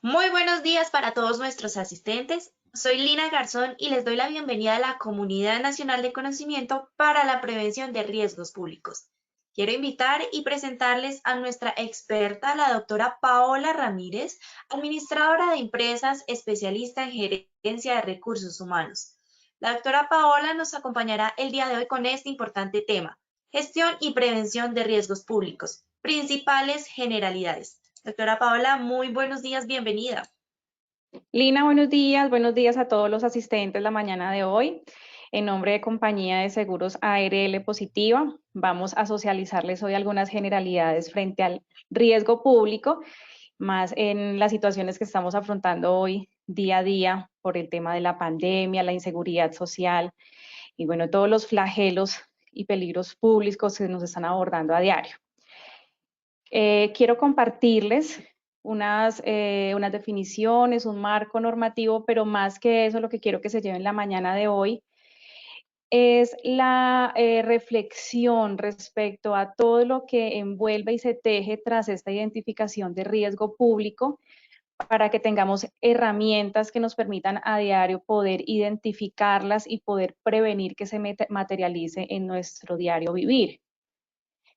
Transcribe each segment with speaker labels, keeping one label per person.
Speaker 1: Muy buenos días para todos nuestros asistentes. Soy Lina Garzón y les doy la bienvenida a la Comunidad Nacional de Conocimiento para la Prevención de Riesgos Públicos. Quiero invitar y presentarles a nuestra experta, la doctora Paola Ramírez, administradora de empresas, especialista en gerencia de recursos humanos. La doctora Paola nos acompañará el día de hoy con este importante tema, gestión y prevención de riesgos públicos, principales generalidades. Doctora Paola, muy buenos días, bienvenida.
Speaker 2: Lina, buenos días a todos los asistentes la mañana de hoy. En nombre de Compañía de Seguros ARL Positiva, vamos a socializarles hoy algunas generalidades frente al riesgo público, más en las situaciones que estamos afrontando hoy día a día por el tema de la pandemia, la inseguridad social y bueno, todos los flagelos y peligros públicos que nos están abordando a diario. Quiero compartirles unas definiciones, un marco normativo, pero más que eso, lo que quiero que se lleven la mañana de hoy es la reflexión respecto a todo lo que envuelve y se teje tras esta identificación de riesgo público para que tengamos herramientas que nos permitan a diario poder identificarlas y poder prevenir que se materialice en nuestro diario vivir.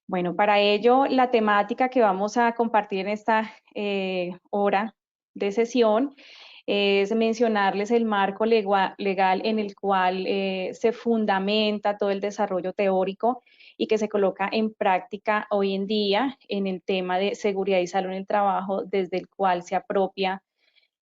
Speaker 2: Bueno, para ello, la temática que vamos a compartir en esta hora de sesión es mencionarles el marco legal en el cual se fundamenta todo el desarrollo teórico y que se coloca en práctica hoy en día en el tema de seguridad y salud en el trabajo, desde el cual se apropia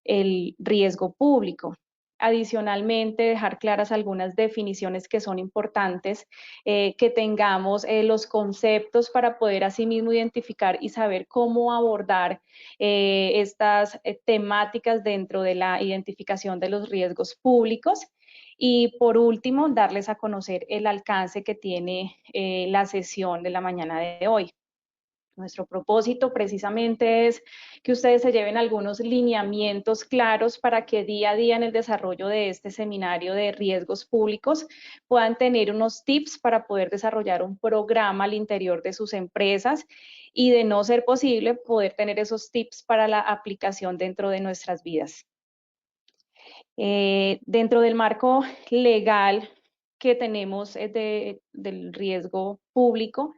Speaker 2: el riesgo público. Adicionalmente, dejar claras algunas definiciones que son importantes, que tengamos los conceptos para poder asimismo identificar y saber cómo abordar estas temáticas dentro de la identificación de los riesgos públicos. Y por último, darles a conocer el alcance que tiene la sesión de la mañana de hoy. Nuestro propósito precisamente es que ustedes se lleven algunos lineamientos claros para que día a día en el desarrollo de este seminario de riesgos públicos puedan tener unos tips para poder desarrollar un programa al interior de sus empresas y de no ser posible poder tener esos tips para la aplicación dentro de nuestras vidas. Dentro del marco legal que tenemos del riesgo público,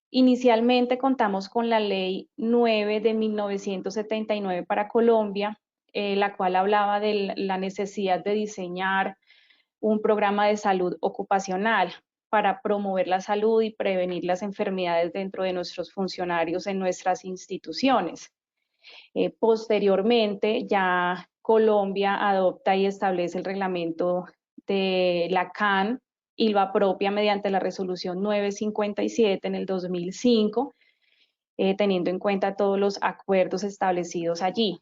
Speaker 2: inicialmente contamos con la Ley 9 de 1979 para Colombia, la cual hablaba de la necesidad de diseñar un programa de salud ocupacional para promover la salud y prevenir las enfermedades dentro de nuestros funcionarios en nuestras instituciones. Posteriormente, ya Colombia adopta y establece el reglamento de la CAN y lo apropia mediante la resolución 957 en el 2005, teniendo en cuenta todos los acuerdos establecidos allí.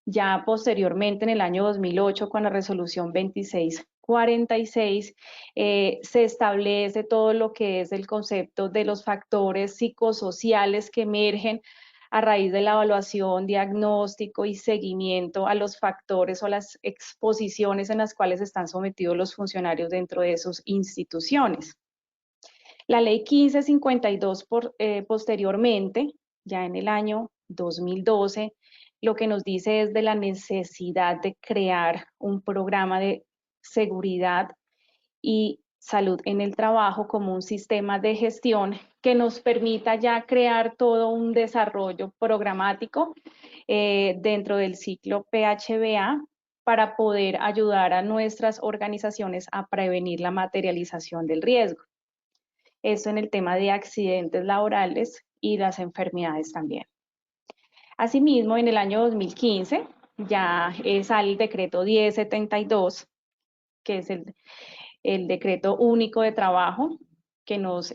Speaker 2: Ya posteriormente, en el año 2008, con la resolución 2646, se establece todo lo que es el concepto de los factores psicosociales que emergen a raíz de la evaluación, diagnóstico y seguimiento a los factores o las exposiciones en las cuales están sometidos los funcionarios dentro de sus instituciones. La ley 1552 posteriormente, ya en el año 2012, lo que nos dice es de la necesidad de crear un programa de seguridad y salud en el trabajo como un sistema de gestión que nos permita ya crear todo un desarrollo programático dentro del ciclo PHBA para poder ayudar a nuestras organizaciones a prevenir la materialización del riesgo. Esto en el tema de accidentes laborales y las enfermedades también. Asimismo, en el año 2015 ya sale el decreto 1072, que es el decreto único de trabajo, que nos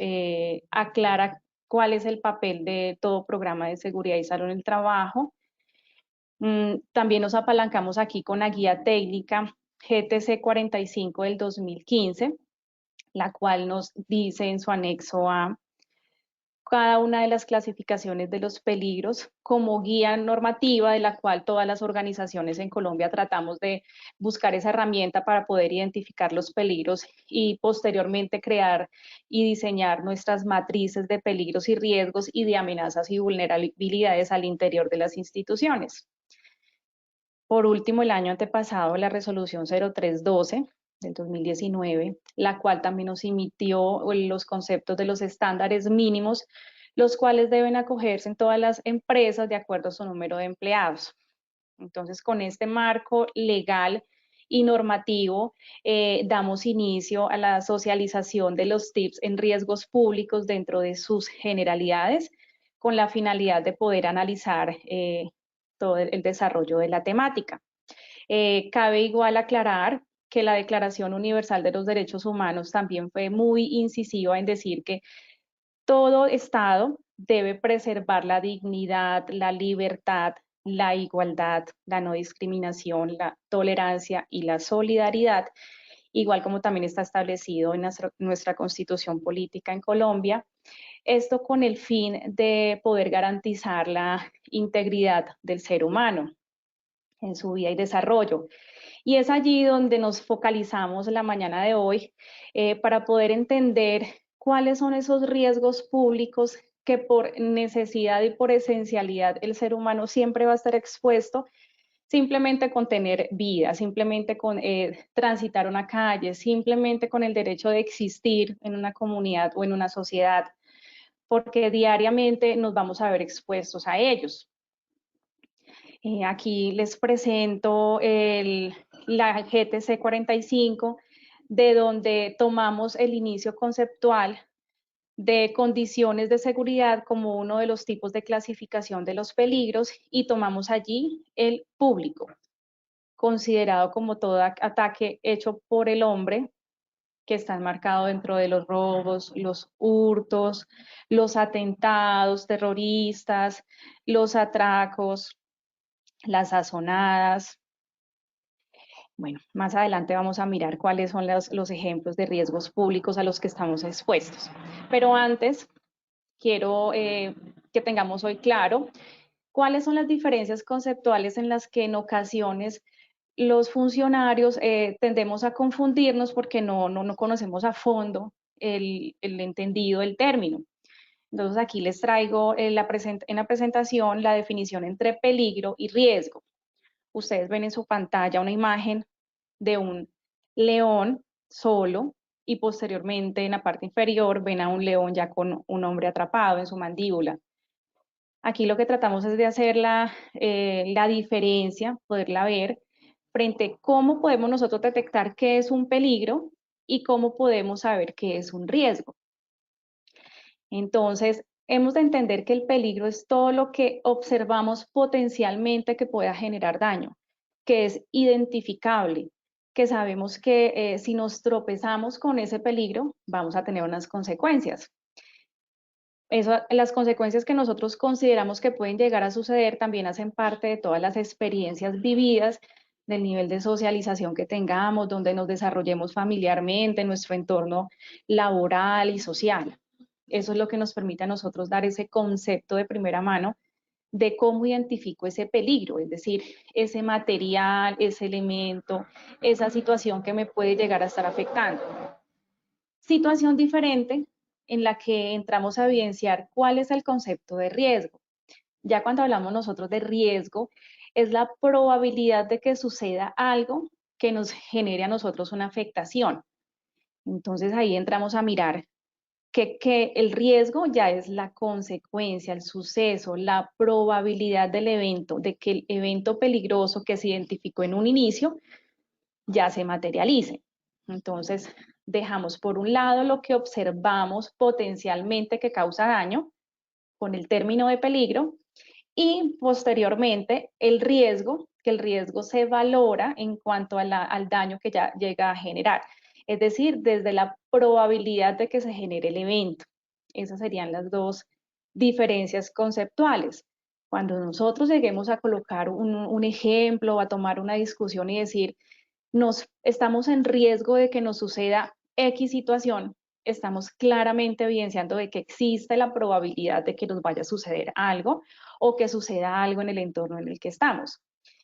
Speaker 2: aclara cuál es el papel de todo programa de seguridad y salud en el trabajo. También nos apalancamos aquí con la guía técnica GTC 45 del 2015, la cual nos dice en su anexo A cada una de las clasificaciones de los peligros como guía normativa de la cual todas las organizaciones en Colombia tratamos de buscar esa herramienta para poder identificar los peligros y posteriormente crear y diseñar nuestras matrices de peligros y riesgos y de amenazas y vulnerabilidades al interior de las instituciones. Por último, el año antepasado, la resolución 0312 del 2019, la cual también nos emitió los conceptos de los estándares mínimos, los cuales deben acogerse en todas las empresas de acuerdo a su número de empleados. Entonces, con este marco legal y normativo, damos inicio a la socialización de los tips en riesgos públicos dentro de sus generalidades, con la finalidad de poder analizar todo el desarrollo de la temática. Cabe igual aclarar que la Declaración Universal de los Derechos Humanos también fue muy incisiva en decir que todo Estado debe preservar la dignidad, la libertad, la igualdad, la no discriminación, la tolerancia y la solidaridad, igual como también está establecido en nuestra Constitución Política en Colombia. Esto con el fin de poder garantizar la integridad del ser humano en su vida y desarrollo. Y es allí donde nos focalizamos la mañana de hoy para poder entender cuáles son esos riesgos públicos que por necesidad y por esencialidad el ser humano siempre va a estar expuesto, simplemente con tener vida, simplemente con transitar una calle, simplemente con el derecho de existir en una comunidad o en una sociedad, porque diariamente nos vamos a ver expuestos a ellos. Aquí les presento la GTC 45, de donde tomamos el inicio conceptual de condiciones de seguridad como uno de los tipos de clasificación de los peligros y tomamos allí el público, considerado como todo ataque hecho por el hombre, que está enmarcado dentro de los robos, los hurtos, los atentados terroristas, los atracos, las sazonadas. Bueno, más adelante vamos a mirar cuáles son los ejemplos de riesgos públicos a los que estamos expuestos. Pero antes, quiero que tengamos hoy claro cuáles son las diferencias conceptuales en las que en ocasiones los funcionarios tendemos a confundirnos porque no conocemos a fondo el entendido del término. Entonces aquí les traigo en la presentación la definición entre peligro y riesgo. Ustedes ven en su pantalla una imagen de un león solo y posteriormente en la parte inferior ven a un león ya con un hombre atrapado en su mandíbula. Aquí lo que tratamos es de hacer la diferencia, poderla ver, frente a cómo podemos nosotros detectar qué es un peligro y cómo podemos saber qué es un riesgo. Entonces, hemos de entender que el peligro es todo lo que observamos potencialmente que pueda generar daño, que es identificable, que sabemos que si nos tropezamos con ese peligro, vamos a tener unas consecuencias. Las consecuencias que nosotros consideramos que pueden llegar a suceder también hacen parte de todas las experiencias vividas, del nivel de socialización que tengamos, donde nos desarrollemos familiarmente, en nuestro entorno laboral y social. Eso es lo que nos permite a nosotros dar ese concepto de primera mano de cómo identifico ese peligro, es decir, ese material, ese elemento, esa situación que me puede llegar a estar afectando. Situación diferente en la que entramos a evidenciar cuál es el concepto de riesgo. Ya cuando hablamos nosotros de riesgo, es la probabilidad de que suceda algo que nos genere a nosotros una afectación. Entonces ahí entramos a mirar que el riesgo ya es la consecuencia, el suceso, la probabilidad del evento, de que el evento peligroso que se identificó en un inicio ya se materialice. Entonces, dejamos por un lado lo que observamos potencialmente que causa daño con el término de peligro y posteriormente el riesgo, que el riesgo se valora en cuanto a al daño que ya llega a generar. Es decir, desde la probabilidad de que se genere el evento. Esas serían las dos diferencias conceptuales. Cuando nosotros lleguemos a colocar un ejemplo o a tomar una discusión y decir, estamos en riesgo de que nos suceda X situación, estamos claramente evidenciando de que existe la probabilidad de que nos vaya a suceder algo o que suceda algo en el entorno en el que estamos.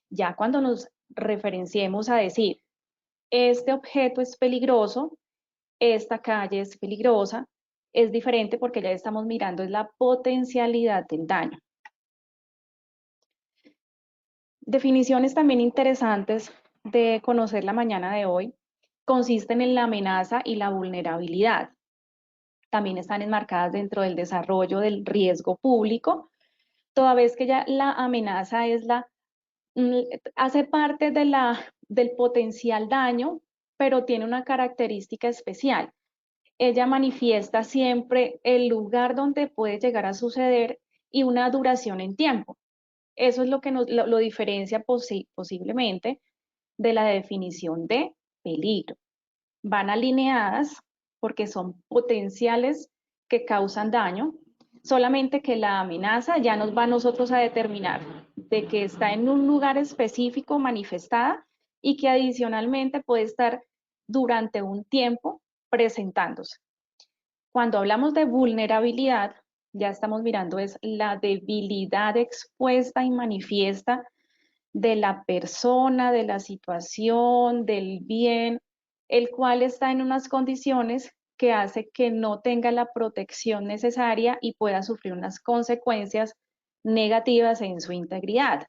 Speaker 2: Ya cuando nos referenciemos a decir, este objeto es peligroso, esta calle es peligrosa, es diferente porque ya estamos mirando es la potencialidad del daño. Definiciones también interesantes de conocer la mañana de hoy consisten en la amenaza y la vulnerabilidad. También están enmarcadas dentro del desarrollo del riesgo público, toda vez que ya la amenaza es hace parte del potencial daño, pero tiene una característica especial. Ella manifiesta siempre el lugar donde puede llegar a suceder y una duración en tiempo. Eso es lo que lo diferencia posiblemente de la definición de peligro. Van alineadas porque son potenciales que causan daño, solamente que la amenaza ya nos va a nosotros a determinar de que está en un lugar específico manifestada y que adicionalmente puede estar durante un tiempo presentándose. Cuando hablamos de vulnerabilidad, ya estamos mirando es la debilidad expuesta y manifiesta de la persona, de la situación, del bien, el cual está en unas condiciones que hace que no tenga la protección necesaria y pueda sufrir unas consecuencias negativas en su integridad.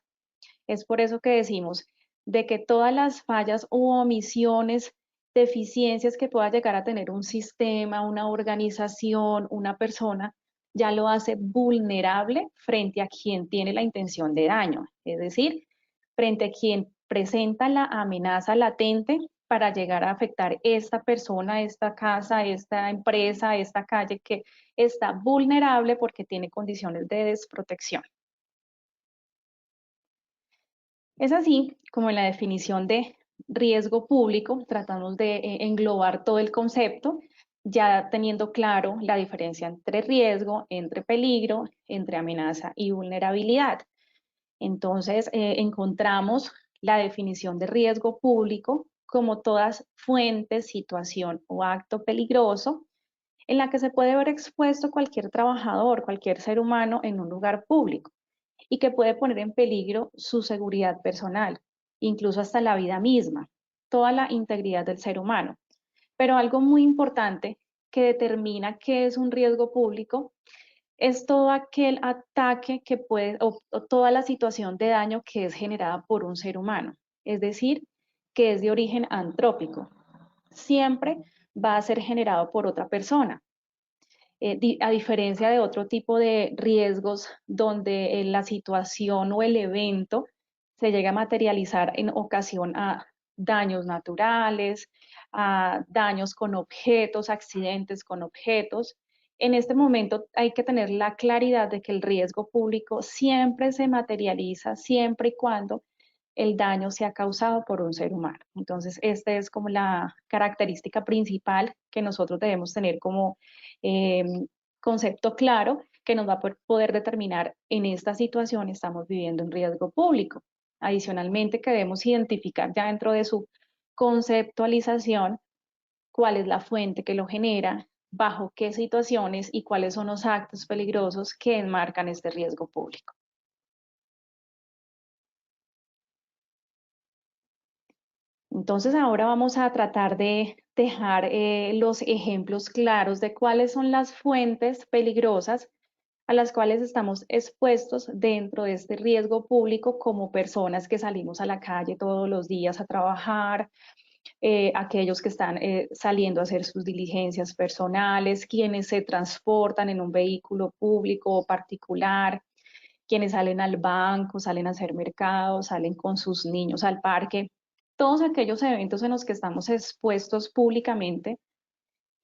Speaker 2: Es por eso que decimos de que todas las fallas u omisiones, deficiencias que pueda llegar a tener un sistema, una organización, una persona, ya lo hace vulnerable frente a quien tiene la intención de daño. Es decir, frente a quien presenta la amenaza latente para llegar a afectar esta persona, esta casa, esta empresa, esta calle que está vulnerable porque tiene condiciones de desprotección. Es así como en la definición de riesgo público tratamos de englobar todo el concepto, ya teniendo claro la diferencia entre riesgo, entre peligro, entre amenaza y vulnerabilidad. Entonces, encontramos la definición de riesgo público como todas fuentes, situación o acto peligroso en la que se puede ver expuesto cualquier trabajador, cualquier ser humano en un lugar público y que puede poner en peligro su seguridad personal, incluso hasta la vida misma, toda la integridad del ser humano. Pero algo muy importante que determina qué es un riesgo público es todo aquel ataque que puede, o toda la situación de daño que es generada por un ser humano, es decir, que es de origen antrópico. Siempre va a ser generado por otra persona. A diferencia de otro tipo de riesgos donde la situación o el evento se llega a materializar en ocasión a daños naturales, a daños con objetos, accidentes con objetos. En este momento hay que tener la claridad de que el riesgo público siempre se materializa siempre y cuando el daño sea causado por un ser humano. Entonces, esta es como la característica principal que nosotros debemos tener como eh, concepto claro que nos va a poder determinar en esta situación estamos viviendo un riesgo público. Adicionalmente, que debemos identificar ya dentro de su conceptualización cuál es la fuente que lo genera, bajo qué situaciones y cuáles son los actos peligrosos que enmarcan este riesgo público. Entonces ahora vamos a tratar de dejar los ejemplos claros de cuáles son las fuentes peligrosas a las cuales estamos expuestos dentro de este riesgo público como personas que salimos a la calle todos los días a trabajar, aquellos que están saliendo a hacer sus diligencias personales, quienes se transportan en un vehículo público o particular, quienes salen al banco, salen a hacer mercado, salen con sus niños al parque, todos aquellos eventos en los que estamos expuestos públicamente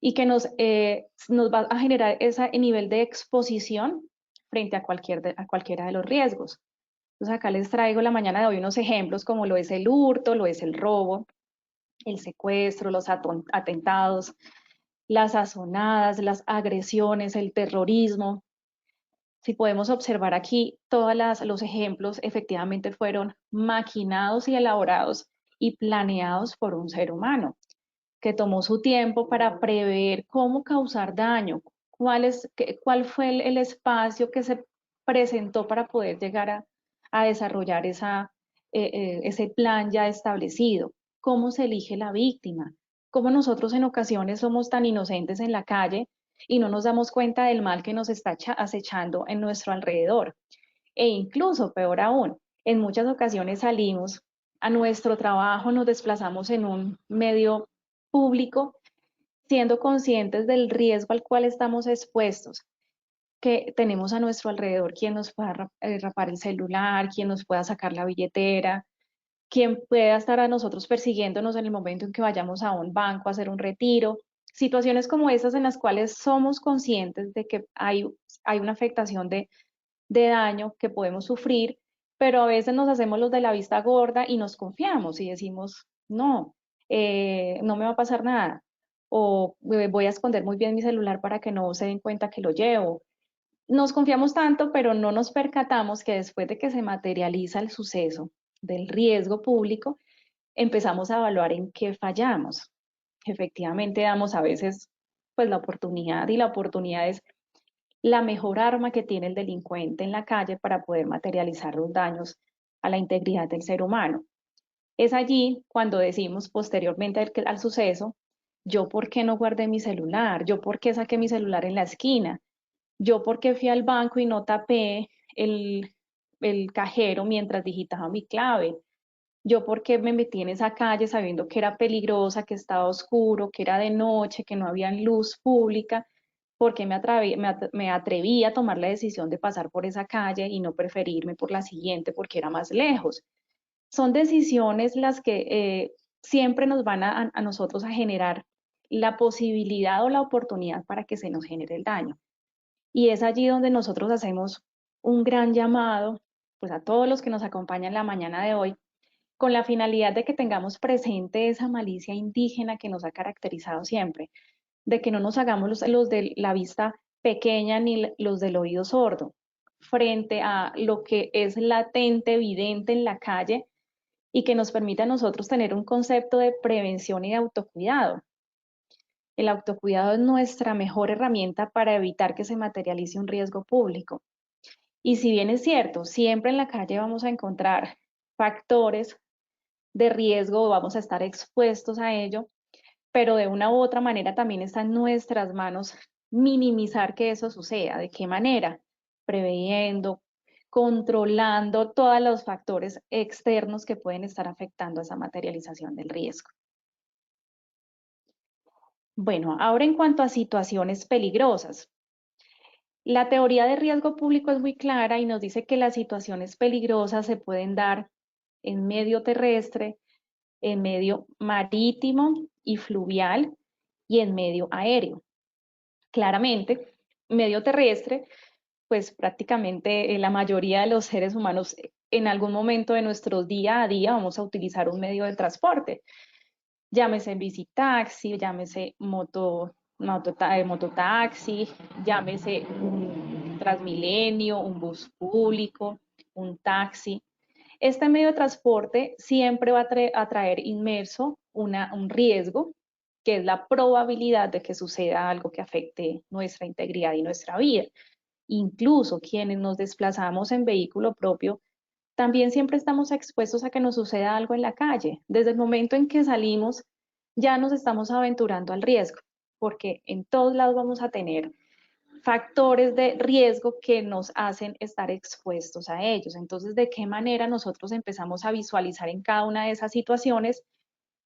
Speaker 2: y que nos va a generar ese nivel de exposición frente a cualquiera de los riesgos. Entonces acá les traigo la mañana de hoy unos ejemplos como lo es el hurto, lo es el robo, el secuestro, los atentados, las azonadas, las agresiones, el terrorismo. Si podemos observar aquí, todos los ejemplos efectivamente fueron maquinados y elaborados y planeados por un ser humano, que tomó su tiempo para prever cómo causar daño, cuál fue el espacio que se presentó para poder llegar a desarrollar ese plan ya establecido, cómo se elige la víctima, cómo nosotros en ocasiones somos tan inocentes en la calle y no nos damos cuenta del mal que nos está acechando en nuestro alrededor. E incluso, peor aún, En muchas ocasiones salimos a nuestro trabajo, nos desplazamos en un medio público, siendo conscientes del riesgo al cual estamos expuestos, que tenemos a nuestro alrededor quien nos pueda rapar el celular, quien nos pueda sacar la billetera, quien pueda estar a nosotros persiguiéndonos en el momento en que vayamos a un banco a hacer un retiro. Situaciones como esas en las cuales somos conscientes de que hay una afectación de daño que podemos sufrir, pero a veces nos hacemos los de la vista gorda y nos confiamos y decimos, no, no me va a pasar nada, o voy a esconder muy bien mi celular para que no se den cuenta que lo llevo. Nos confiamos tanto, pero no nos percatamos que después de que se materializa el suceso del riesgo público, empezamos a evaluar en qué fallamos. Efectivamente, damos a veces pues la oportunidad, y la oportunidad es la mejor arma que tiene el delincuente en la calle para poder materializar los daños a la integridad del ser humano. Es allí cuando decimos posteriormente al suceso, yo por qué no guardé mi celular, yo por qué saqué mi celular en la esquina, yo por qué fui al banco y no tapé el cajero mientras digitaba mi clave, yo por qué me metí en esa calle sabiendo que era peligrosa, que estaba oscuro, que era de noche, que no había luz pública, porque me atreví a tomar la decisión de pasar por esa calle y no preferirme por la siguiente porque era más lejos. Son decisiones las que siempre nos van a nosotros a generar la posibilidad o la oportunidad para que se nos genere el daño. Y es allí donde nosotros hacemos un gran llamado, pues a todos los que nos acompañan la mañana de hoy, con la finalidad de que tengamos presente esa malicia indígena que nos ha caracterizado siempre, de que no nos hagamos los de la vista pequeña ni los del oído sordo, frente a lo que es latente, evidente en la calle y que nos permita a nosotros tener un concepto de prevención y de autocuidado. El autocuidado es nuestra mejor herramienta para evitar que se materialice un riesgo público. Y si bien es cierto, siempre en la calle vamos a encontrar factores de riesgo, vamos a estar expuestos a ello, pero de una u otra manera también está en nuestras manos minimizar que eso suceda. ¿De qué manera? Preveyendo, controlando todos los factores externos que pueden estar afectando a esa materialización del riesgo. Bueno, ahora en cuanto a situaciones peligrosas. La teoría de riesgo público es muy clara y nos dice que las situaciones peligrosas se pueden dar en medio terrestre, en medio marítimo y fluvial y en medio aéreo. Claramente, medio terrestre, pues prácticamente la mayoría de los seres humanos en algún momento de nuestro día a día vamos a utilizar un medio de transporte, llámese bicitaxi, llámese mototaxi, llámese un Transmilenio, un bus público, un taxi. Este medio de transporte siempre va a traer inmerso un riesgo, que es la probabilidad de que suceda algo que afecte nuestra integridad y nuestra vida. Incluso quienes nos desplazamos en vehículo propio, también siempre estamos expuestos a que nos suceda algo en la calle. Desde el momento en que salimos, ya nos estamos aventurando al riesgo, porque en todos lados vamos a tener factores de riesgo que nos hacen estar expuestos a ellos. Entonces, ¿de qué manera nosotros empezamos a visualizar en cada una de esas situaciones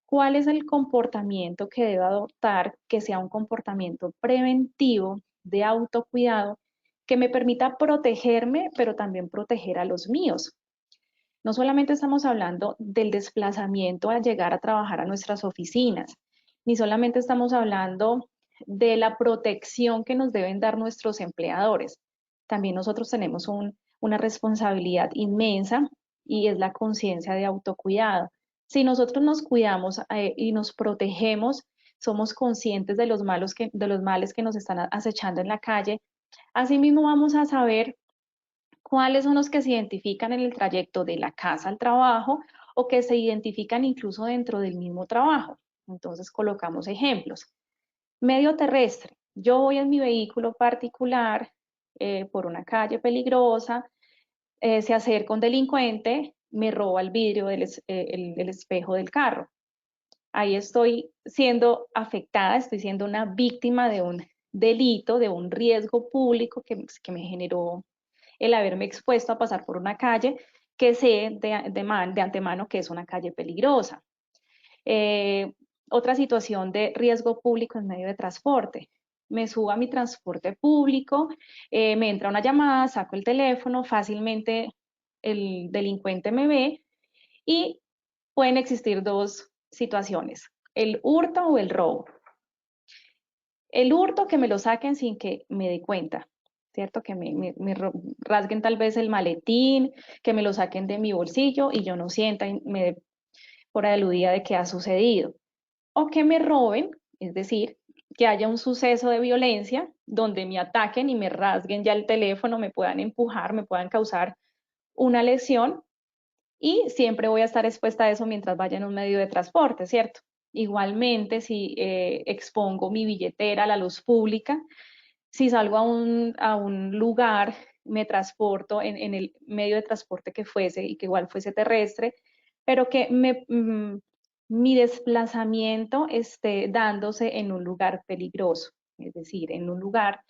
Speaker 2: cuál es el comportamiento que debo adoptar, que sea un comportamiento preventivo de autocuidado que me permita protegerme, pero también proteger a los míos? No solamente estamos hablando del desplazamiento al llegar a trabajar a nuestras oficinas, ni solamente estamos hablando de la protección que nos deben dar nuestros empleadores. También nosotros tenemos una responsabilidad inmensa y es la conciencia de autocuidado. Si nosotros nos cuidamos y nos protegemos, somos conscientes de de los males que nos están acechando en la calle, asimismo vamos a saber cuáles son los que se identifican en el trayecto de la casa al trabajo o que se identifican incluso dentro del mismo trabajo. Entonces colocamos ejemplos. Medio terrestre. Yo voy en mi vehículo particular por una calle peligrosa, se acerca un delincuente, me roba el vidrio el espejo del carro. Ahí estoy siendo afectada, estoy siendo una víctima de un delito, de un riesgo público que me generó el haberme expuesto a pasar por una calle, que sé de antemano que es una calle peligrosa. Otra situación de riesgo público en medio de transporte. Me subo a mi transporte público, me entra una llamada, saco el teléfono, fácilmente el delincuente me ve y pueden existir dos situaciones, el hurto o el robo. El hurto, que me lo saquen sin que me dé cuenta, ¿cierto? Que me rasguen tal vez el maletín, que me lo saquen de mi bolsillo y yo no sienta y me dé por aludida de qué ha sucedido. O que me roben, es decir, que haya un suceso de violencia donde me ataquen y me rasguen ya el teléfono, me puedan empujar, me puedan causar una lesión y siempre voy a estar expuesta a eso mientras vaya en un medio de transporte, ¿cierto? Igualmente, si expongo mi billetera a la luz pública, si salgo a un lugar, me transporto en el medio de transporte que fuese y que igual fuese terrestre, pero que mi desplazamiento esté dándose en un lugar peligroso, es decir, en un lugar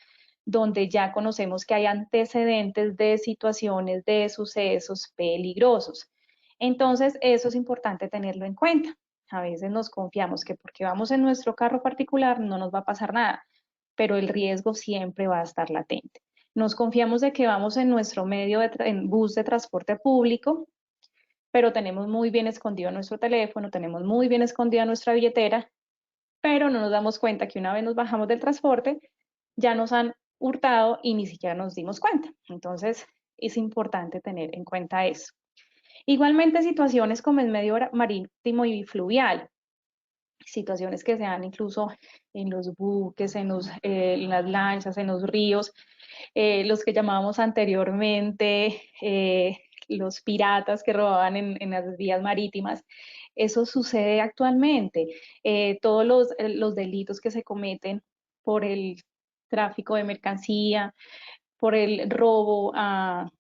Speaker 2: donde ya conocemos que hay antecedentes de situaciones, de sucesos peligrosos. Entonces, eso es importante tenerlo en cuenta. A veces nos confiamos que porque vamos en nuestro carro particular no nos va a pasar nada, pero el riesgo siempre va a estar latente. Nos confiamos de que vamos en nuestro medio en bus de transporte público, pero tenemos muy bien escondido nuestro teléfono, tenemos muy bien escondida nuestra billetera, pero no nos damos cuenta que una vez nos bajamos del transporte, ya nos han hurtado y ni siquiera nos dimos cuenta. Entonces, es importante tener en cuenta eso. Igualmente, situaciones como el medio marítimo y fluvial, situaciones que se dan incluso en los buques, en las lanchas, en los ríos, los que llamábamos anteriormente los piratas que robaban en las vías marítimas. Eso sucede actualmente. Todos los delitos que se cometen por el tráfico de mercancía, por el robo a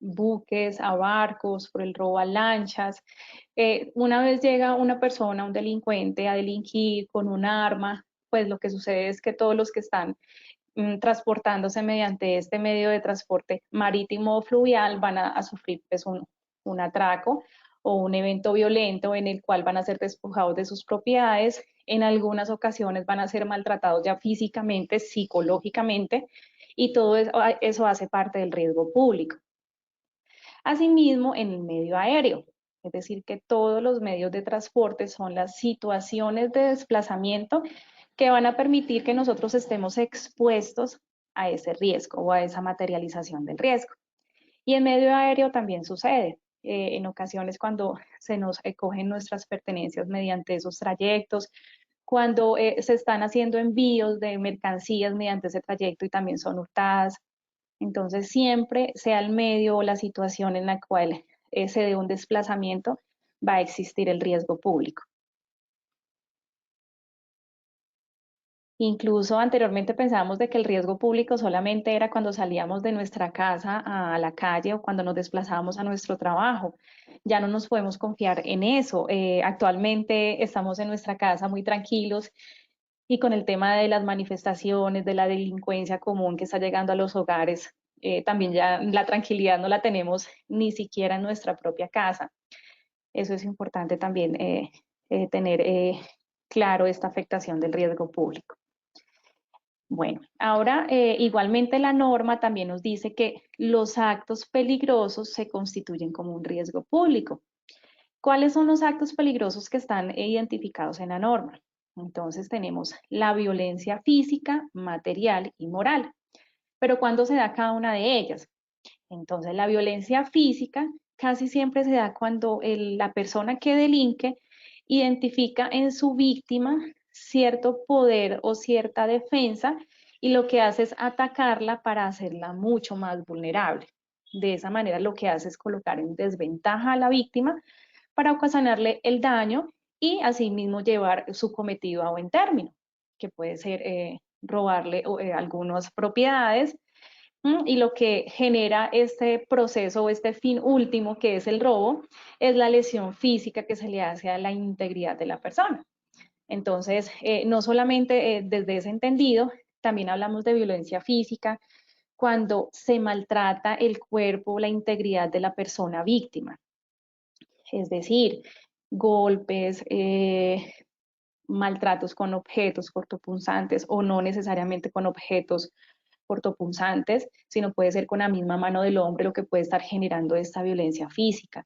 Speaker 2: buques, a barcos, por el robo a lanchas. Una vez llega una persona, un delincuente, a delinquir con un arma, pues lo que sucede es que todos los que están transportándose mediante este medio de transporte marítimo o fluvial van a sufrir pues, un atraco o un evento violento en el cual van a ser despojados de sus propiedades. En algunas ocasiones van a ser maltratados ya físicamente, psicológicamente, y todo eso hace parte del riesgo público. Asimismo, en el medio aéreo, es decir, que todos los medios de transporte son las situaciones de desplazamiento que van a permitir que nosotros estemos expuestos a ese riesgo o a esa materialización del riesgo. Y en medio aéreo también sucede. En ocasiones cuando se nos cogen nuestras pertenencias mediante esos trayectos, cuando se están haciendo envíos de mercancías mediante ese trayecto y también son hurtadas. Entonces, siempre sea el medio o la situación en la cual se dé un desplazamiento, va a existir el riesgo público. Incluso anteriormente pensábamos de que el riesgo público solamente era cuando salíamos de nuestra casa a la calle o cuando nos desplazábamos a nuestro trabajo. Ya no nos podemos confiar en eso. Actualmente estamos en nuestra casa muy tranquilos y con el tema de las manifestaciones, de la delincuencia común que está llegando a los hogares, también ya la tranquilidad no la tenemos ni siquiera en nuestra propia casa. Eso es importante también tener claro esta afectación del riesgo público. Bueno, ahora igualmente la norma también nos dice que los actos peligrosos se constituyen como un riesgo público. ¿Cuáles son los actos peligrosos que están identificados en la norma? Entonces tenemos la violencia física, material y moral. Pero ¿cuándo se da cada una de ellas? Entonces la violencia física casi siempre se da cuando la persona que delinque identifica en su víctima cierto poder o cierta defensa y lo que hace es atacarla para hacerla mucho más vulnerable. De esa manera lo que hace es colocar en desventaja a la víctima para ocasionarle el daño y asimismo llevar su cometido a buen término, que puede ser robarle algunas propiedades, y lo que genera este proceso o este fin último, que es el robo, es la lesión física que se le hace a la integridad de la persona. Entonces, no solamente desde ese entendido, también hablamos de violencia física, cuando se maltrata el cuerpo, la integridad de la persona víctima. Es decir, golpes, maltratos con objetos cortopunzantes o no necesariamente con objetos cortopunzantes, sino puede ser con la misma mano del hombre lo que puede estar generando esta violencia física,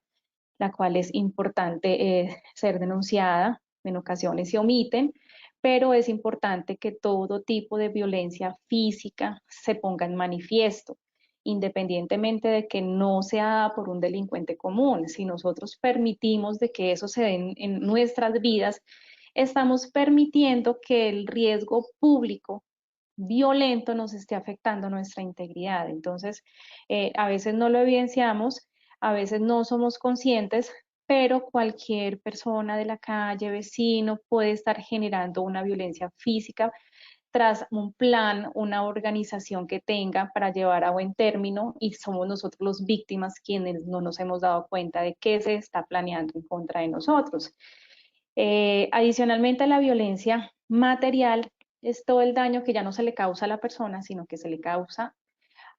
Speaker 2: la cual es importante ser denunciada. En ocasiones se omiten, pero es importante que todo tipo de violencia física se ponga en manifiesto, independientemente de que no sea por un delincuente común. Si nosotros permitimos de que eso se dé en nuestras vidas, estamos permitiendo que el riesgo público violento nos esté afectando nuestra integridad. Entonces, a veces no lo evidenciamos, a veces no somos conscientes, pero cualquier persona de la calle, vecino, puede estar generando una violencia física tras un plan, una organización que tenga para llevar a buen término, y somos nosotros los víctimas quienes no nos hemos dado cuenta de qué se está planeando en contra de nosotros. Adicionalmente a la violencia material, es todo el daño que ya no se le causa a la persona, sino que se le causa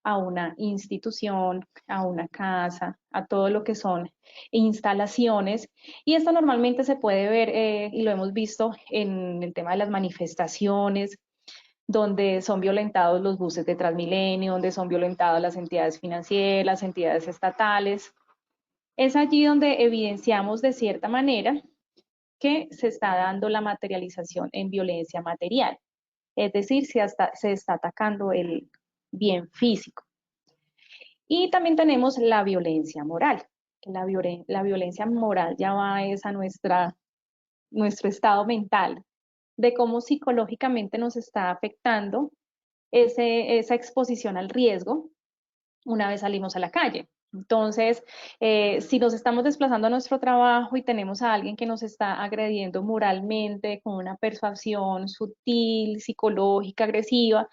Speaker 2: a una institución, a una casa, a todo lo que son instalaciones. Y esto normalmente se puede ver, y lo hemos visto en el tema de las manifestaciones, donde son violentados los buses de Transmilenio, donde son violentadas las entidades financieras, las entidades estatales. Es allí donde evidenciamos de cierta manera que se está dando la materialización en violencia material, es decir, se está atacando el bien físico. Y también tenemos la violencia moral. La violencia moral ya va a nuestro estado mental, de cómo psicológicamente nos está afectando esa exposición al riesgo una vez salimos a la calle. Entonces, si nos estamos desplazando a nuestro trabajo y tenemos a alguien que nos está agrediendo moralmente con una persuasión sutil, psicológica, agresiva,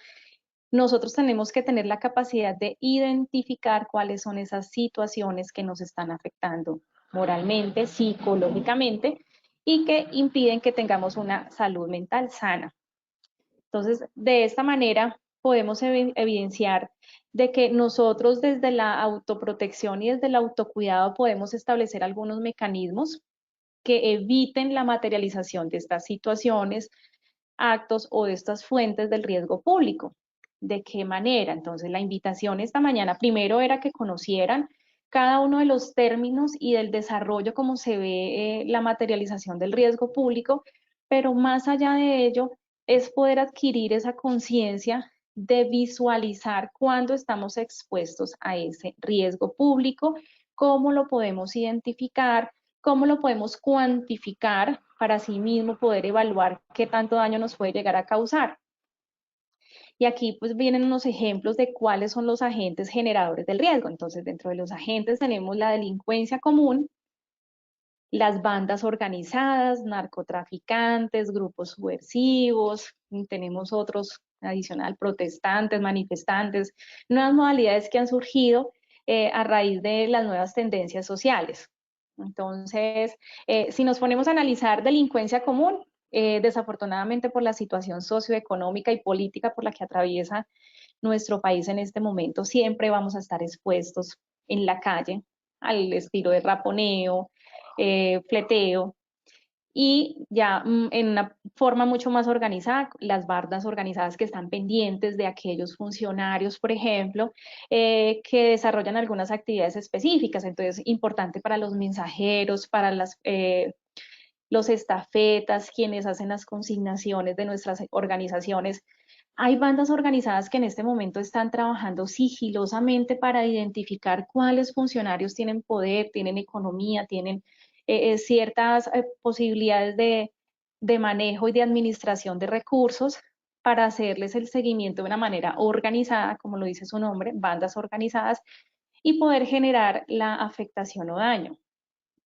Speaker 2: nosotros tenemos que tener la capacidad de identificar cuáles son esas situaciones que nos están afectando moralmente, psicológicamente, y que impiden que tengamos una salud mental sana. Entonces, de esta manera podemos evidenciar de que nosotros desde la autoprotección y desde el autocuidado podemos establecer algunos mecanismos que eviten la materialización de estas situaciones, actos o de estas fuentes del riesgo público. ¿De qué manera? Entonces, la invitación esta mañana primero era que conocieran cada uno de los términos y del desarrollo, cómo se ve la materialización del riesgo público, pero más allá de ello, es poder adquirir esa conciencia de visualizar cuándo estamos expuestos a ese riesgo público, cómo lo podemos identificar, cómo lo podemos cuantificar para así mismo poder evaluar qué tanto daño nos puede llegar a causar. Y aquí pues vienen unos ejemplos de cuáles son los agentes generadores del riesgo. Entonces, dentro de los agentes tenemos la delincuencia común, las bandas organizadas, narcotraficantes, grupos subversivos, tenemos otros adicional, protestantes, manifestantes, nuevas modalidades que han surgido a raíz de las nuevas tendencias sociales. Entonces, si nos ponemos a analizar delincuencia común, desafortunadamente por la situación socioeconómica y política por la que atraviesa nuestro país en este momento, siempre vamos a estar expuestos en la calle al estilo de raponeo, fleteo, y ya en una forma mucho más organizada, las bardas organizadas que están pendientes de aquellos funcionarios, por ejemplo, que desarrollan algunas actividades específicas. Entonces, importante para los mensajeros, para los estafetas, quienes hacen las consignaciones de nuestras organizaciones. Hay bandas organizadas que en este momento están trabajando sigilosamente para identificar cuáles funcionarios tienen poder, tienen economía, tienen ciertas posibilidades de manejo y de administración de recursos para hacerles el seguimiento de una manera organizada, como lo dice su nombre, bandas organizadas, y poder generar la afectación o daño.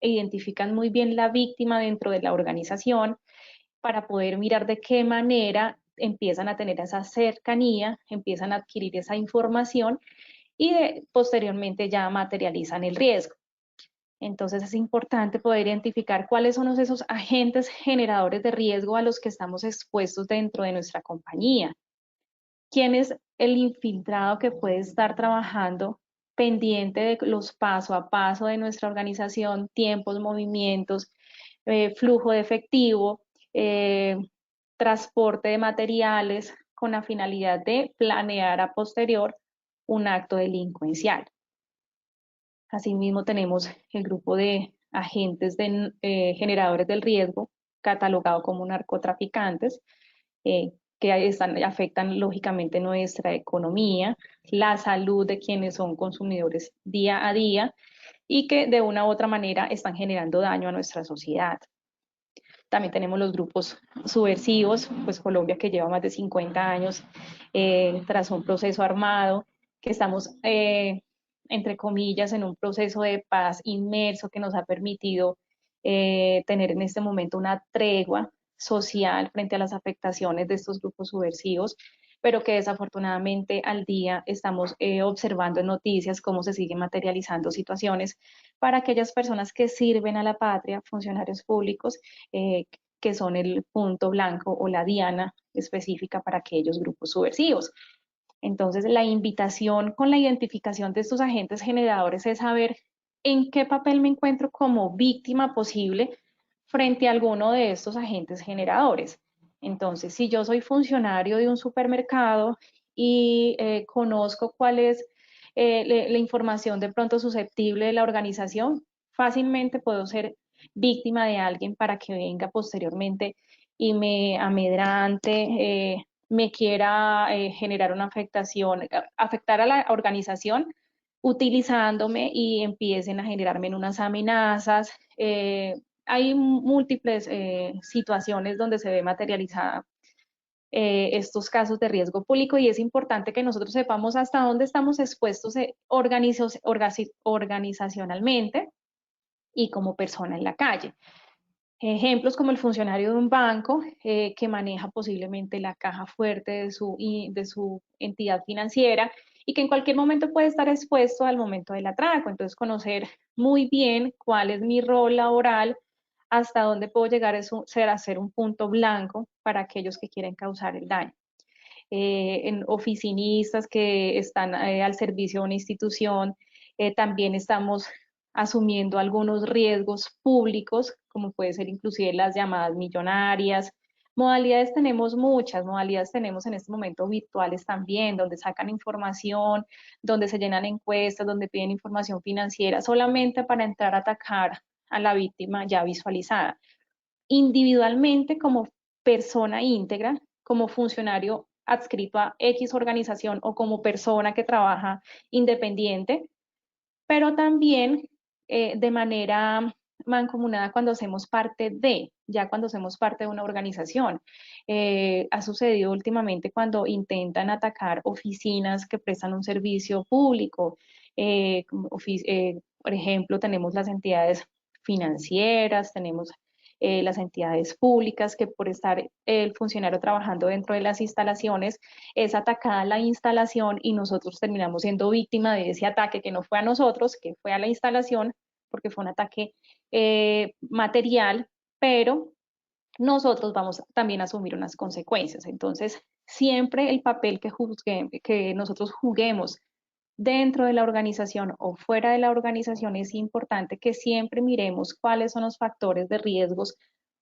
Speaker 2: Identifican muy bien la víctima dentro de la organización para poder mirar de qué manera empiezan a tener esa cercanía, empiezan a adquirir esa información y posteriormente ya materializan el riesgo. Entonces es importante poder identificar cuáles son esos agentes generadores de riesgo a los que estamos expuestos dentro de nuestra compañía. quién es el infiltrado que puede estar trabajando pendiente de los paso a paso de nuestra organización, tiempos, movimientos, flujo de efectivo, transporte de materiales, con la finalidad de planear a posterior un acto delincuencial. Asimismo, tenemos el grupo de agentes generadores del riesgo, catalogado como narcotraficantes, que afectan lógicamente nuestra economía, la salud de quienes son consumidores día a día y que de una u otra manera están generando daño a nuestra sociedad. También tenemos los grupos subversivos, pues Colombia, que lleva más de 50 años tras un proceso armado, que estamos, entre comillas, en un proceso de paz inmerso que nos ha permitido tener en este momento una tregua social frente a las afectaciones de estos grupos subversivos, pero que desafortunadamente al día estamos observando en noticias cómo se siguen materializando situaciones para aquellas personas que sirven a la patria, funcionarios públicos, que son el punto blanco o la diana específica para aquellos grupos subversivos. Entonces, la invitación con la identificación de estos agentes generadores es saber en qué papel me encuentro como víctima posible frente a alguno de estos agentes generadores. Entonces, si yo soy funcionario de un supermercado y conozco cuál es la información de pronto susceptible de la organización, fácilmente puedo ser víctima de alguien para que venga posteriormente y me amedrante, me quiera generar una afectación, afectar a la organización utilizándome y empiecen a generarme unas amenazas. Hay múltiples situaciones donde se ve materializada estos casos de riesgo público y es importante que nosotros sepamos hasta dónde estamos expuestos organizacionalmente y como persona en la calle. Ejemplos como el funcionario de un banco que maneja posiblemente la caja fuerte de su entidad financiera y que en cualquier momento puede estar expuesto al momento del atraco. Entonces, conocer muy bien cuál es mi rol laboral, hasta dónde puedo llegar a ser un punto blanco para aquellos que quieren causar el daño. En oficinistas que están al servicio de una institución, también estamos asumiendo algunos riesgos públicos, como puede ser inclusive las llamadas millonarias. Modalidades tenemos muchas, modalidades tenemos en este momento virtuales también, donde sacan información, donde se llenan encuestas, donde piden información financiera, solamente para entrar a atacar a la víctima ya visualizada. Individualmente, como persona íntegra, como funcionario adscrito a X organización o como persona que trabaja independiente, pero también de manera mancomunada cuando hacemos parte ya cuando hacemos parte de una organización. Ha sucedido últimamente cuando intentan atacar oficinas que prestan un servicio público. Por ejemplo, tenemos las entidades financieras, tenemos las entidades públicas que por estar el funcionario trabajando dentro de las instalaciones es atacada la instalación y nosotros terminamos siendo víctima de ese ataque que no fue a nosotros, que fue a la instalación, porque fue un ataque material, pero nosotros vamos también a asumir unas consecuencias. Entonces, siempre el papel que nosotros juguemos dentro de la organización o fuera de la organización es importante que siempre miremos cuáles son los factores de riesgos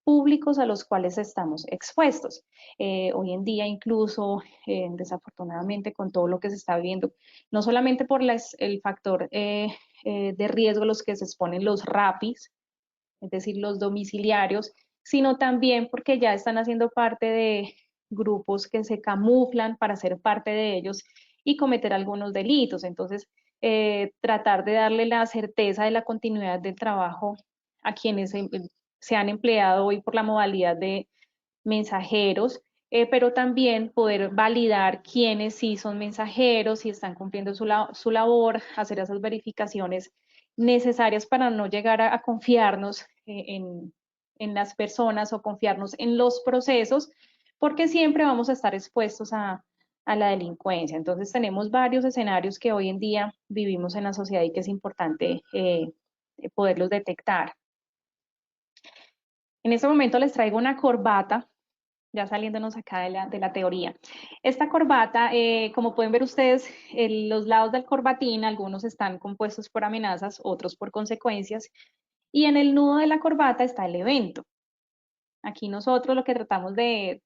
Speaker 2: públicos a los cuales estamos expuestos. Hoy en día incluso, desafortunadamente, con todo lo que se está viviendo, no solamente por el factor de riesgo a los que se exponen los RAPIs, es decir, los domiciliarios, sino también porque ya están haciendo parte de grupos que se camuflan para ser parte de ellos y cometer algunos delitos. Entonces, tratar de darle la certeza de la continuidad del trabajo a quienes se han empleado hoy por la modalidad de mensajeros, pero también poder validar quiénes sí son mensajeros, si están cumpliendo su labor, hacer esas verificaciones necesarias para no llegar a confiarnos en las personas o confiarnos en los procesos, porque siempre vamos a estar expuestos a la delincuencia. Entonces tenemos varios escenarios que hoy en día vivimos en la sociedad y que es importante poderlos detectar. En este momento les traigo una corbata ya saliéndonos acá de la teoría. Esta corbata, como pueden ver ustedes, los lados del corbatín, algunos están compuestos por amenazas, otros por consecuencias, y en el nudo de la corbata está el evento. Aquí nosotros lo que tratamos de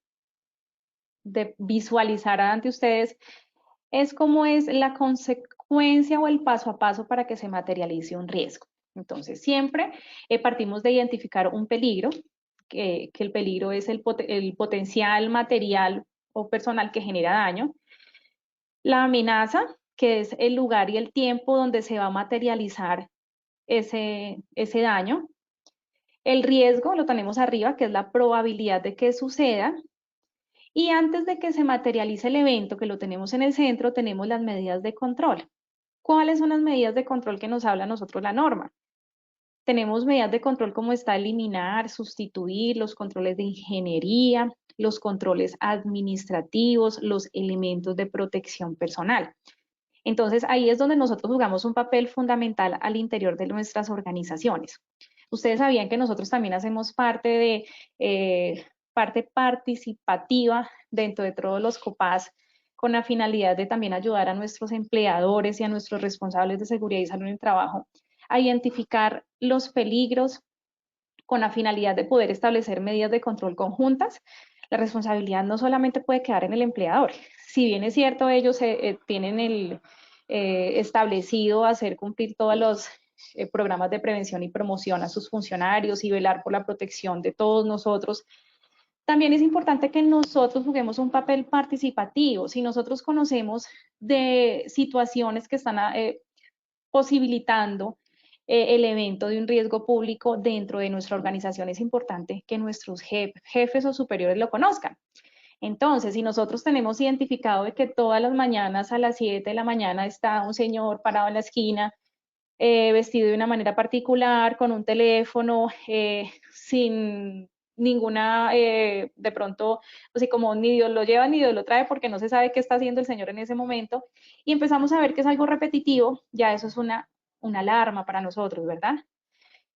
Speaker 2: visualizar ante ustedes es cómo es la consecuencia o el paso a paso para que se materialice un riesgo. Entonces, siempre partimos de identificar un peligro, que el peligro es el potencial material o personal que genera daño. La amenaza, que es el lugar y el tiempo donde se va a materializar ese daño. El riesgo lo tenemos arriba, que es la probabilidad de que suceda. Y antes de que se materialice el evento, que lo tenemos en el centro, tenemos las medidas de control. ¿Cuáles son las medidas de control que nos habla a nosotros la norma? Tenemos medidas de control como está eliminar, sustituir, los controles de ingeniería, los controles administrativos, los elementos de protección personal. Entonces, ahí es donde nosotros jugamos un papel fundamental al interior de nuestras organizaciones. Ustedes sabían que nosotros también hacemos parte participativa dentro de todos los COPAS con la finalidad de también ayudar a nuestros empleadores y a nuestros responsables de seguridad y salud en el trabajo a identificar los peligros con la finalidad de poder establecer medidas de control conjuntas. La responsabilidad no solamente puede quedar en el empleador. Si bien es cierto, ellos tienen establecido hacer cumplir todos los programas de prevención y promoción a sus funcionarios y velar por la protección de todos nosotros, también es importante que nosotros juguemos un papel participativo. Si nosotros conocemos de situaciones que están posibilitando el evento de un riesgo público dentro de nuestra organización, es importante que nuestros jefes o superiores lo conozcan. Entonces, si nosotros tenemos identificado de que todas las mañanas a las 7 de la mañana está un señor parado en la esquina, vestido de una manera particular, con un teléfono, sin ninguna, de pronto, así como ni Dios lo lleva ni Dios lo trae, porque no se sabe qué está haciendo el señor en ese momento, y empezamos a ver que es algo repetitivo, ya eso es una alarma para nosotros, ¿verdad?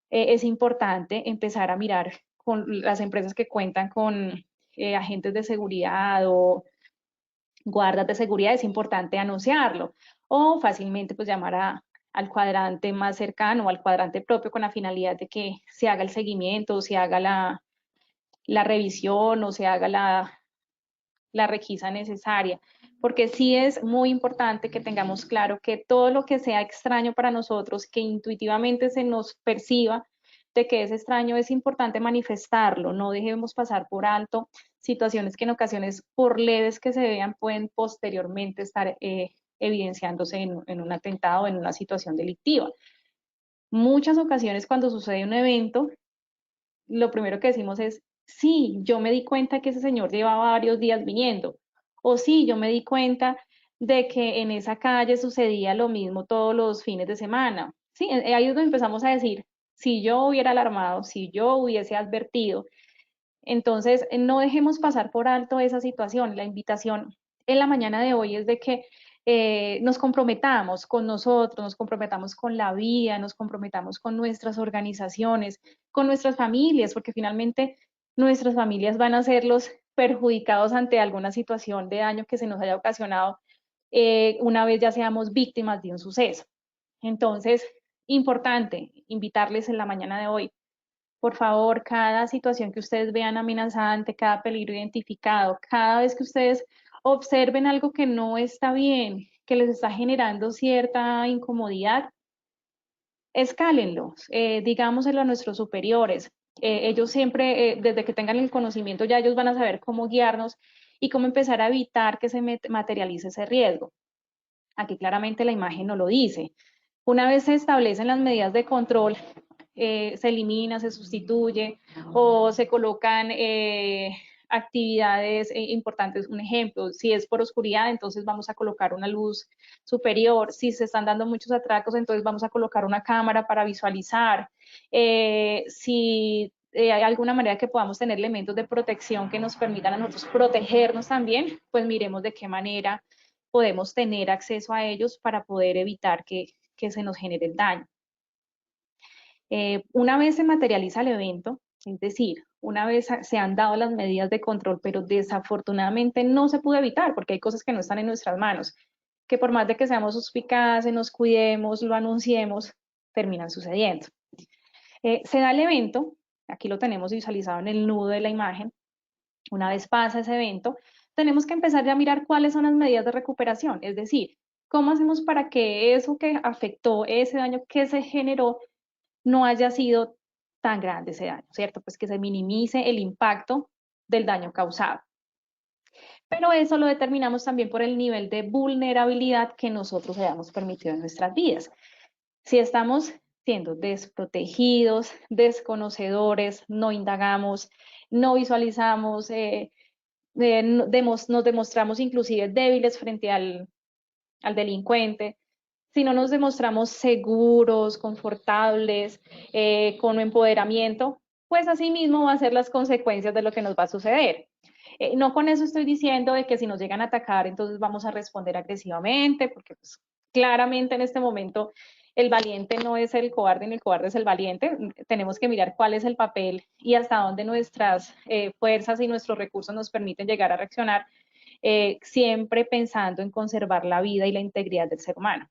Speaker 2: Es importante empezar a mirar con las empresas que cuentan con agentes de seguridad o guardas de seguridad, es importante anunciarlo o fácilmente pues llamar al cuadrante más cercano o al cuadrante propio con la finalidad de que se haga el seguimiento, se haga la revisión o se haga la requisa necesaria, porque sí es muy importante que tengamos claro que todo lo que sea extraño para nosotros, que intuitivamente se nos perciba de que es extraño, es importante manifestarlo, no dejemos pasar por alto situaciones que en ocasiones, por leves que se vean, pueden posteriormente estar evidenciándose en un atentado o en una situación delictiva. Muchas ocasiones cuando sucede un evento, lo primero que decimos es, sí, yo me di cuenta que ese señor llevaba varios días viniendo, o sí, yo me di cuenta de que en esa calle sucedía lo mismo todos los fines de semana. Sí, ahí es donde empezamos a decir, si yo hubiera alarmado, si yo hubiese advertido, entonces no dejemos pasar por alto esa situación. La invitación en la mañana de hoy es de que nos comprometamos con nosotros, nos comprometamos con la vida, nos comprometamos con nuestras organizaciones, con nuestras familias, porque finalmente nuestras familias van a ser los perjudicados ante alguna situación de daño que se nos haya ocasionado una vez ya seamos víctimas de un suceso. Entonces, importante invitarles en la mañana de hoy, por favor, cada situación que ustedes vean amenazante, cada peligro identificado, cada vez que ustedes observen algo que no está bien, que les está generando cierta incomodidad, escálenlo, digámoselo a nuestros superiores. Ellos siempre, desde que tengan el conocimiento, ya ellos van a saber cómo guiarnos y cómo empezar a evitar que se materialice ese riesgo. Aquí claramente la imagen no lo dice. Una vez se establecen las medidas de control, se elimina, se sustituye o se colocan actividades importantes. Un ejemplo, si es por oscuridad, entonces vamos a colocar una luz superior. Si se están dando muchos atracos, entonces vamos a colocar una cámara para visualizar. Si hay alguna manera que podamos tener elementos de protección que nos permitan a nosotros protegernos también, pues miremos de qué manera podemos tener acceso a ellos para poder evitar que se nos genere el daño. Una vez se materializa el evento, es decir, una vez se han dado las medidas de control, pero desafortunadamente no se pudo evitar porque hay cosas que no están en nuestras manos, que por más de que seamos suspicaces, nos cuidemos, lo anunciemos, terminan sucediendo. Se da el evento, aquí lo tenemos visualizado en el nudo de la imagen. Una vez pasa ese evento, tenemos que empezar ya a mirar cuáles son las medidas de recuperación, es decir, cómo hacemos para que eso que afectó, ese daño que se generó, no haya sido tan grande ese daño, ¿cierto? Pues que se minimice el impacto del daño causado. Pero eso lo determinamos también por el nivel de vulnerabilidad que nosotros hayamos permitido en nuestras vidas. Si estamos siendo desprotegidos, desconocedores, no indagamos, no visualizamos, nos demostramos inclusive débiles frente al delincuente, si no nos demostramos seguros, confortables, con empoderamiento, pues así mismo va a ser las consecuencias de lo que nos va a suceder. No con eso estoy diciendo de que si nos llegan a atacar, entonces vamos a responder agresivamente, porque pues, claramente en este momento el valiente no es el cobarde ni el cobarde es el valiente. Tenemos que mirar cuál es el papel y hasta dónde nuestras fuerzas y nuestros recursos nos permiten llegar a reaccionar, siempre pensando en conservar la vida y la integridad del ser humano.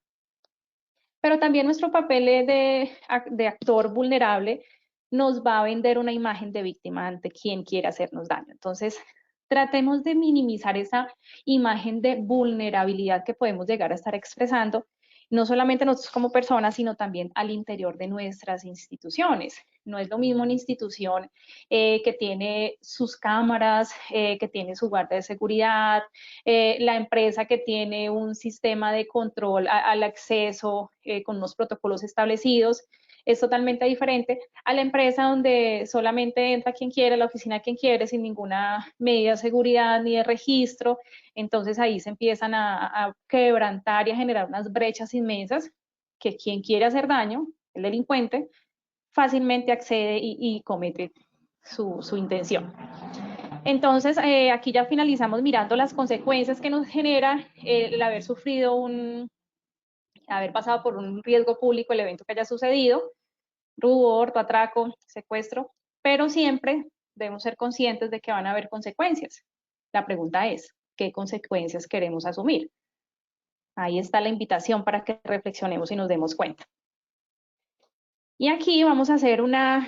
Speaker 2: Pero también nuestro papel de actor vulnerable nos va a vender una imagen de víctima ante quien quiere hacernos daño. Entonces, tratemos de minimizar esa imagen de vulnerabilidad que podemos llegar a estar expresando, no solamente nosotros como personas, sino también al interior de nuestras instituciones. No es lo mismo una institución que tiene sus cámaras, que tiene su guardia de seguridad, la empresa que tiene un sistema de control al acceso con unos protocolos establecidos, es totalmente diferente a la empresa donde solamente entra quien quiere, la oficina quien quiere, sin ninguna medida de seguridad ni de registro. Entonces ahí se empiezan a quebrantar y a generar unas brechas inmensas que quien quiere hacer daño, el delincuente, fácilmente accede y comete su intención. Entonces, aquí ya finalizamos mirando las consecuencias que nos genera el haber sufrido haber pasado por un riesgo público el evento que haya sucedido, robo, hurto, atraco, secuestro, pero siempre debemos ser conscientes de que van a haber consecuencias. La pregunta es, ¿qué consecuencias queremos asumir? Ahí está la invitación para que reflexionemos y nos demos cuenta. Y aquí vamos a hacer una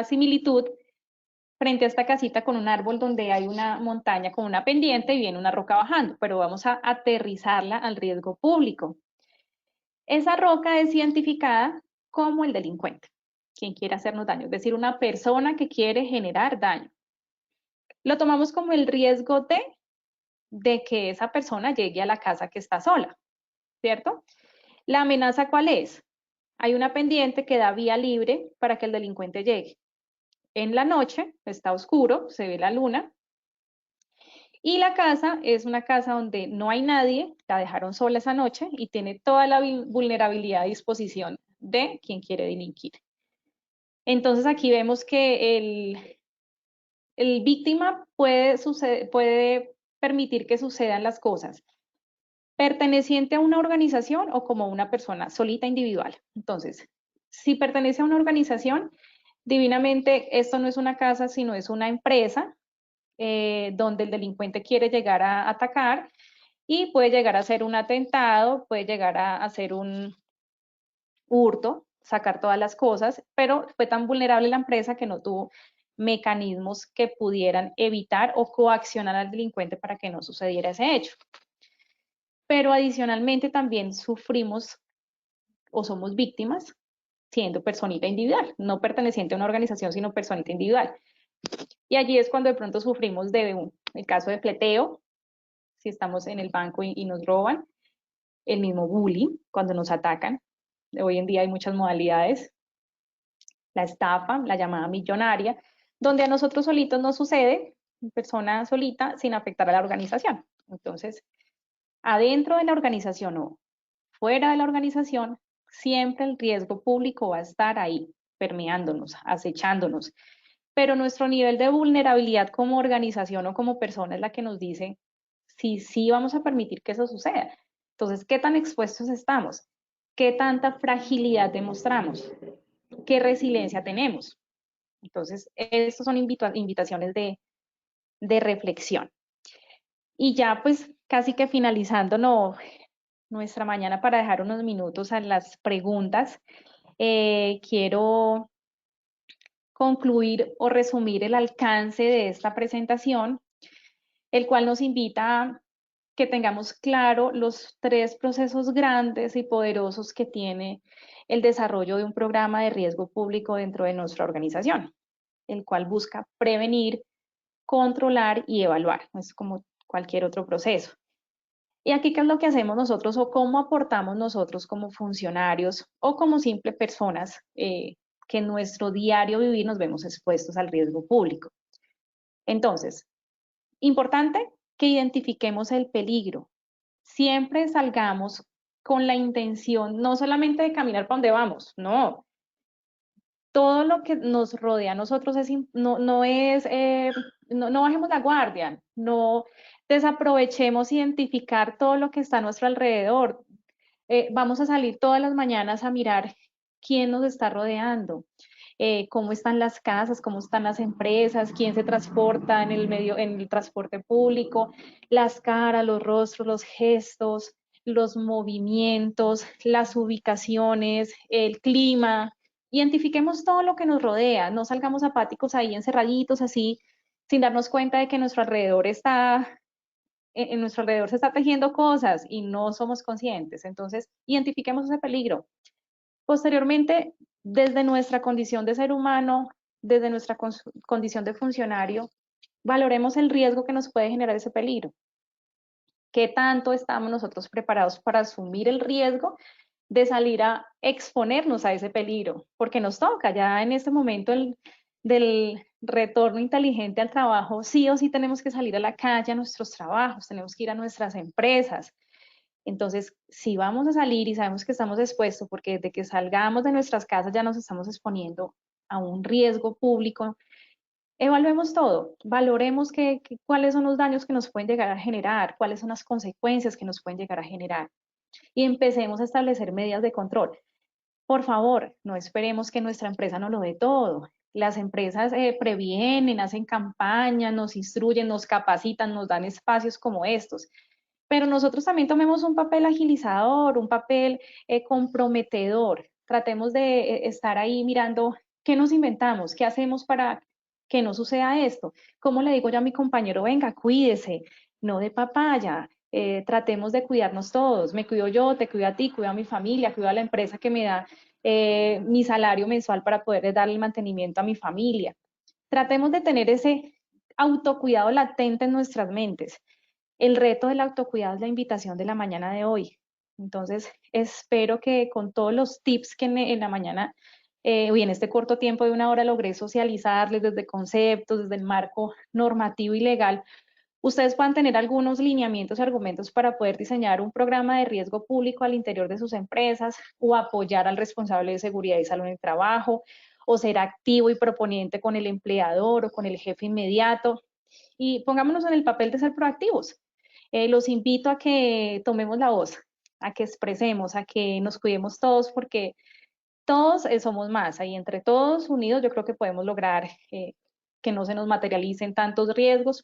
Speaker 2: similitud frente a esta casita con un árbol donde hay una montaña con una pendiente y viene una roca bajando, pero vamos a aterrizarla al riesgo público. Esa roca es identificada como el delincuente, quien quiere hacernos daño, es decir, una persona que quiere generar daño. Lo tomamos como el riesgo de que esa persona llegue a la casa que está sola, ¿cierto? ¿La amenaza cuál es? Hay una pendiente que da vía libre para que el delincuente llegue. En la noche, está oscuro, se ve la luna, y la casa es una casa donde no hay nadie, la dejaron sola esa noche y tiene toda la vulnerabilidad a disposición de quien quiere delinquir. Entonces aquí vemos que el víctima puede permitir que sucedan las cosas perteneciente a una organización o como una persona solita individual. Entonces, si pertenece a una organización, divinamente esto no es una casa, sino es una empresa donde el delincuente quiere llegar a atacar y puede llegar a hacer un atentado, puede llegar a hacer un hurto, sacar todas las cosas, pero fue tan vulnerable la empresa que no tuvo mecanismos que pudieran evitar o coaccionar al delincuente para que no sucediera ese hecho. Pero adicionalmente también sufrimos o somos víctimas siendo personita individual, no perteneciente a una organización, sino personita individual. Y allí es cuando de pronto sufrimos el caso de fleteo, si estamos en el banco y nos roban, el mismo bullying, cuando nos atacan. Hoy en día hay muchas modalidades, la estafa, la llamada millonaria, donde a nosotros solitos nos sucede, persona solita, sin afectar a la organización. Entonces, adentro de la organización o fuera de la organización, siempre el riesgo público va a estar ahí, permeándonos, acechándonos. Pero nuestro nivel de vulnerabilidad como organización o como persona es la que nos dice si sí vamos a permitir que eso suceda. Entonces, ¿qué tan expuestos estamos? ¿Qué tanta fragilidad demostramos? ¿Qué resiliencia tenemos? Entonces, estas son invitaciones de reflexión. Y ya pues casi que finalizando nuestra mañana para dejar unos minutos a las preguntas, quiero concluir o resumir el alcance de esta presentación, el cual nos invita a que tengamos claro los 3 procesos grandes y poderosos que tiene el desarrollo de un programa de riesgo público dentro de nuestra organización, el cual busca prevenir, controlar y evaluar. Es como cualquier otro proceso. Y aquí, ¿qué es lo que hacemos nosotros o cómo aportamos nosotros como funcionarios o como simples personas que en nuestro diario vivir nos vemos expuestos al riesgo público? Entonces, importante que identifiquemos el peligro. Siempre salgamos con la intención no solamente de caminar para donde vamos, no. Todo lo que nos rodea a nosotros no bajemos la guardia, no desaprovechemos identificar todo lo que está a nuestro alrededor. Vamos a salir todas las mañanas a mirar quién nos está rodeando, cómo están las casas, cómo están las empresas, quién se transporta en el transporte público, las caras, los rostros, los gestos, los movimientos, las ubicaciones, el clima. Identifiquemos todo lo que nos rodea, no salgamos apáticos ahí encerraditos así, sin darnos cuenta de que en nuestro alrededor se está tejiendo cosas y no somos conscientes. Entonces, identifiquemos ese peligro. Posteriormente, desde nuestra condición de ser humano, desde nuestra condición de funcionario, valoremos el riesgo que nos puede generar ese peligro. ¿Qué tanto estamos nosotros preparados para asumir el riesgo de salir a exponernos a ese peligro? Porque nos toca ya en este momento del retorno inteligente al trabajo, sí o sí tenemos que salir a la calle a nuestros trabajos, tenemos que ir a nuestras empresas. Entonces, si vamos a salir y sabemos que estamos expuestos, porque desde que salgamos de nuestras casas ya nos estamos exponiendo a un riesgo público, evaluemos todo, valoremos cuáles son los daños que nos pueden llegar a generar, cuáles son las consecuencias que nos pueden llegar a generar y empecemos a establecer medidas de control. Por favor, no esperemos que nuestra empresa nos lo dé todo. Las empresas previenen, hacen campañas, nos instruyen, nos capacitan, nos dan espacios como estos. Pero nosotros también tomemos un papel agilizador, un papel comprometedor. Tratemos de estar ahí mirando qué nos inventamos, qué hacemos para que no suceda esto. ¿Cómo le digo yo a mi compañero, venga, cuídese, no de papaya? Tratemos de cuidarnos todos. Me cuido yo, te cuido a ti, cuido a mi familia, cuido a la empresa que me da mi salario mensual para poder dar el mantenimiento a mi familia. Tratemos de tener ese autocuidado latente en nuestras mentes. El reto del autocuidado es la invitación de la mañana de hoy. Entonces, espero que con todos los tips que en la mañana y en este corto tiempo de 1 hora logré socializarles desde conceptos, desde el marco normativo y legal, ustedes puedan tener algunos lineamientos y argumentos para poder diseñar un programa de riesgo público al interior de sus empresas o apoyar al responsable de seguridad y salud en el trabajo o ser activo y proponiente con el empleador o con el jefe inmediato. Y pongámonos en el papel de ser proactivos. Los invito a que tomemos la voz, a que expresemos, a que nos cuidemos todos, porque todos somos más. Y entre todos unidos yo creo que podemos lograr que no se nos materialicen tantos riesgos